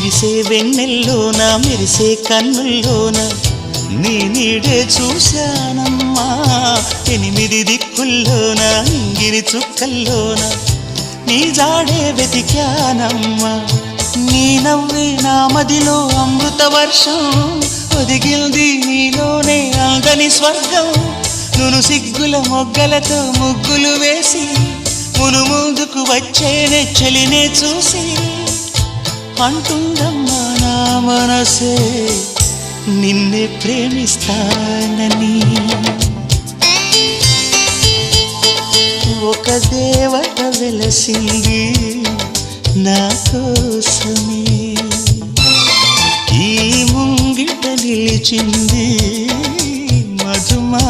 విరిసే వెన్నెల్లోన మెరిసే కన్నుల్లోన నీ నీడే చూశానమ్మా 8 దిక్కుల్లోన ఇంగిరి చుక్కల్లోన నీ జాడే వెతికానమ్మా నీ నవ్వే నా మదిలో అమృత వర్షం ఒదిగింది నీలోనే అందని స్వర్గం నును సిగ్గుల మొగ్గలతో ముగ్గులు వేసి మును ముందుకు వచ్చేనే చలినే చూసి అంటుందమ్మా నా మనసే నిన్నే ప్రేమిస్తానని ఒక దేవత వెలసింది నా కోసమే ఈ ముంగిట నిలిచింది మధుమా